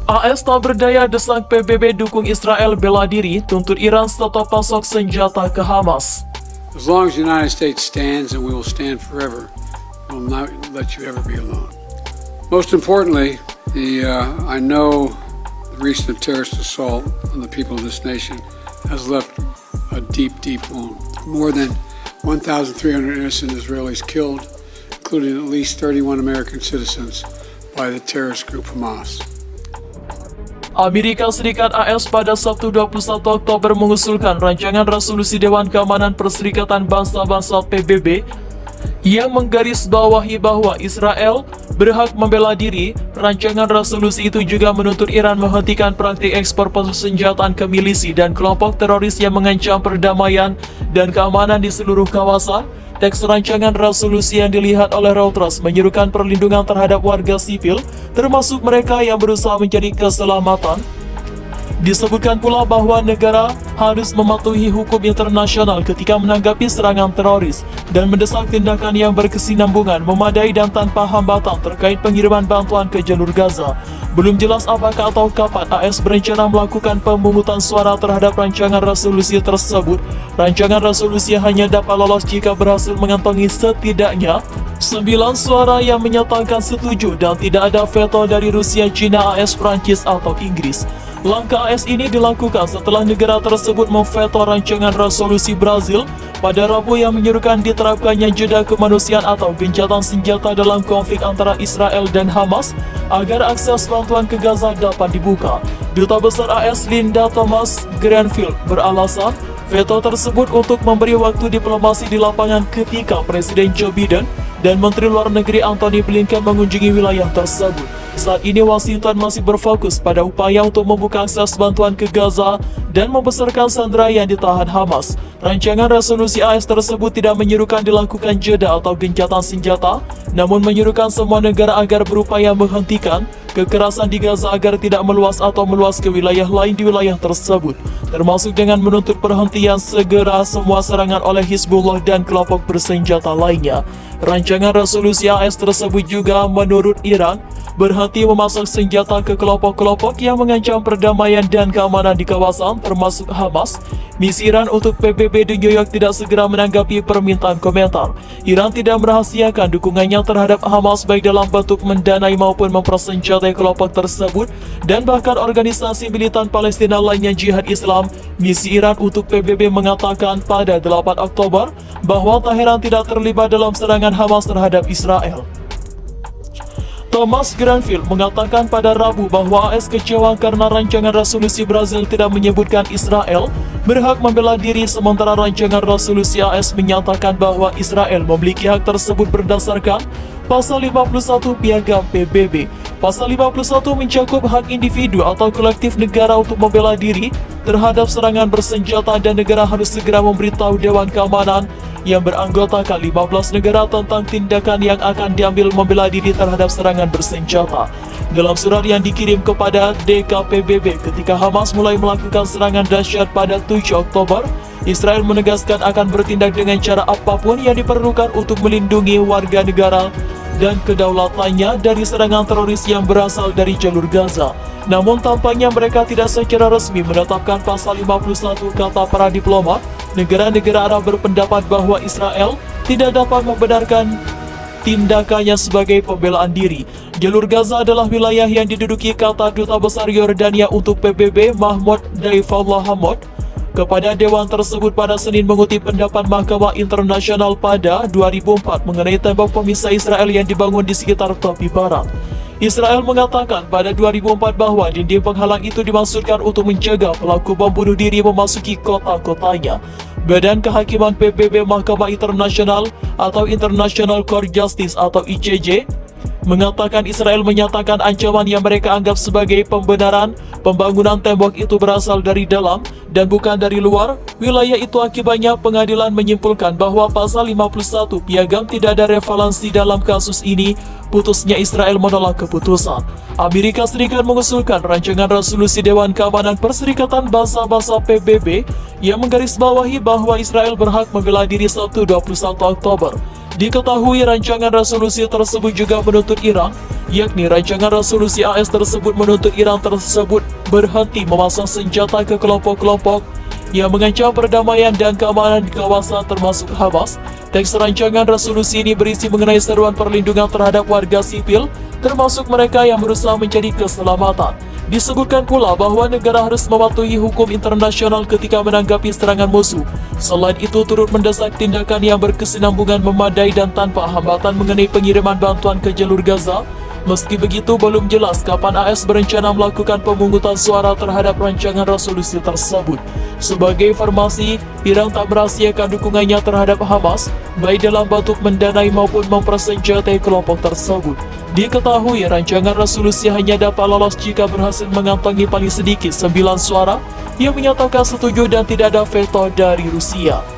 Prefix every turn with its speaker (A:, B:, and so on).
A: AS tak berdaya desak PBB dukung Israel bela diri, tuntut Iran stop pasok senjata ke Hamas.
B: As long as the United States stands, and we will stand forever, we will not let you ever be alone. Most importantly, I know the recent terrorist assault on the people of this nation has left a deep, deep wound. More than 1,300 innocent Israelis killed, including at least 31 American citizens by the terrorist group Hamas.
A: Amerika Serikat AS pada Sabtu 21 Oktober mengusulkan rancangan resolusi Dewan Keamanan Perserikatan Bangsa-Bangsa PBB yang menggarisbawahi bahwa Israel berhak membela diri. Rancangan resolusi itu juga menuntut Iran menghentikan praktik ekspor persenjataan ke milisi dan kelompok teroris yang mengancam perdamaian dan keamanan di seluruh kawasan. Teks rancangan resolusi yang dilihat oleh Reuters menyerukan perlindungan terhadap warga sipil, termasuk mereka yang berusaha mencari keselamatan. Disebutkan pula bahwa negara harus mematuhi hukum internasional ketika menanggapi serangan teroris dan mendesak tindakan yang berkesinambungan, memadai dan tanpa hambatan terkait pengiriman bantuan ke jalur Gaza. Belum jelas apakah atau kapan AS berencana melakukan pemungutan suara terhadap rancangan resolusi tersebut. Rancangan resolusi hanya dapat lolos jika berhasil mengantongi setidaknya 9 suara yang menyatakan setuju dan tidak ada veto dari Rusia, China, AS, Prancis, atau Inggris. Langkah AS ini dilakukan setelah negara tersebut memveto rancangan resolusi Brazil pada Rabu yang menyerukan diterapkannya jeda kemanusiaan atau gencatan senjata dalam konflik antara Israel dan Hamas agar akses bantuan ke Gaza dapat dibuka. Duta Besar AS Linda Thomas-Greenfield beralasan veto tersebut untuk memberi waktu diplomasi di lapangan ketika Presiden Joe Biden dan Menteri Luar Negeri Antony Blinken mengunjungi wilayah tersebut. Saat ini Washington masih berfokus pada upaya untuk membuka akses bantuan ke Gaza dan membesarkan sandera yang ditahan Hamas. Rancangan resolusi AS tersebut tidak menyerukan dilakukan jeda atau gencatan senjata, namun menyerukan semua negara agar berupaya menghentikan kekerasan di Gaza agar tidak meluas atau meluas ke wilayah lain di wilayah tersebut, termasuk dengan menuntut perhentian segera semua serangan oleh Hizbullah dan kelompok bersenjata lainnya. Rancangan resolusi AS tersebut juga menurut Iran berhenti memasok senjata ke kelompok-kelompok yang mengancam perdamaian dan keamanan di kawasan, termasuk Hamas. Misi Iran untuk PBB di New York tidak segera menanggapi permintaan komentar. Iran tidak merahasiakan dukungannya terhadap Hamas baik dalam bentuk mendanai maupun mempersenjatai kelompok tersebut dan bahkan organisasi militan Palestina lainnya Jihad Islam. Misi Iran untuk PBB mengatakan pada 8 Oktober bahwa Teheran tidak terlibat dalam serangan Hamas terhadap Israel. Thomas Greenfield mengatakan pada Rabu bahwa AS kecewa karena rancangan resolusi Brazil tidak menyebutkan Israel berhak membela diri, sementara rancangan resolusi AS menyatakan bahwa Israel memiliki hak tersebut berdasarkan Pasal 51 Piagam PBB. Pasal 51 mencakup hak individu atau kolektif negara untuk membela diri terhadap serangan bersenjata dan negara harus segera memberitahu Dewan Keamanan yang beranggotakan 15 negara tentang tindakan yang akan diambil membela diri terhadap serangan bersenjata. Dalam surat yang dikirim kepada DKPBB ketika Hamas mulai melakukan serangan dahsyat pada 7 Oktober, Israel menegaskan akan bertindak dengan cara apapun yang diperlukan untuk melindungi warga negara dan kedaulatannya dari serangan teroris yang berasal dari jalur Gaza. Namun tampaknya mereka tidak secara resmi menetapkan pasal 51, kata para diplomat. Negara-negara Arab berpendapat bahwa Israel tidak dapat membenarkan tindakannya sebagai pembelaan diri. Jalur Gaza adalah wilayah yang diduduki, kata Duta Besar Yordania untuk PBB Mahmoud Daifallah Hamod kepada dewan tersebut pada Senin, mengutip pendapat Mahkamah Internasional pada 2004 mengenai tembok pemisah Israel yang dibangun di sekitar tepi barat. Israel mengatakan pada 2004 bahwa dinding penghalang itu dimaksudkan untuk mencegah pelaku bom bunuh diri memasuki kota-kotanya. Badan Kehakiman PBB Mahkamah Internasional atau International Court Justice atau ICJ mengatakan Israel menyatakan ancaman yang mereka anggap sebagai pembenaran pembangunan tembok itu berasal dari dalam dan bukan dari luar wilayah itu. Akibatnya pengadilan menyimpulkan bahwa pasal 51 Piagam tidak ada revalensi dalam kasus ini. Putusnya Israel menolak keputusan. Amerika Serikat mengusulkan rancangan resolusi Dewan Keamanan Perserikatan Bangsa-Bangsa PBB yang menggarisbawahi bahwa Israel berhak membela diri Sabtu 21 Oktober. Diketahui rancangan resolusi tersebut juga menuntut Iran, yakni rancangan resolusi AS tersebut menuntut Iran tersebut berhenti memasang senjata ke kelompok-kelompok yang mengancam perdamaian dan keamanan di kawasan termasuk Hamas. Teks rancangan resolusi ini berisi mengenai seruan perlindungan terhadap warga sipil, termasuk mereka yang berusaha mencari keselamatan. Disebutkan pula bahwa negara harus mematuhi hukum internasional ketika menanggapi serangan musuh. Selain itu, turut mendesak tindakan yang berkesinambungan, memadai dan tanpa hambatan mengenai pengiriman bantuan ke jalur Gaza. Meski begitu, belum jelas kapan AS berencana melakukan pemungutan suara terhadap rancangan resolusi tersebut. Sebagai informasi, Iran tak merahasiakan dukungannya terhadap Hamas, baik dalam bentuk mendanai maupun mempersenjatai kelompok tersebut. Diketahui rancangan resolusi hanya dapat lolos jika berhasil mengantongi paling sedikit 9 suara yang menyatakan setuju dan tidak ada veto dari Rusia.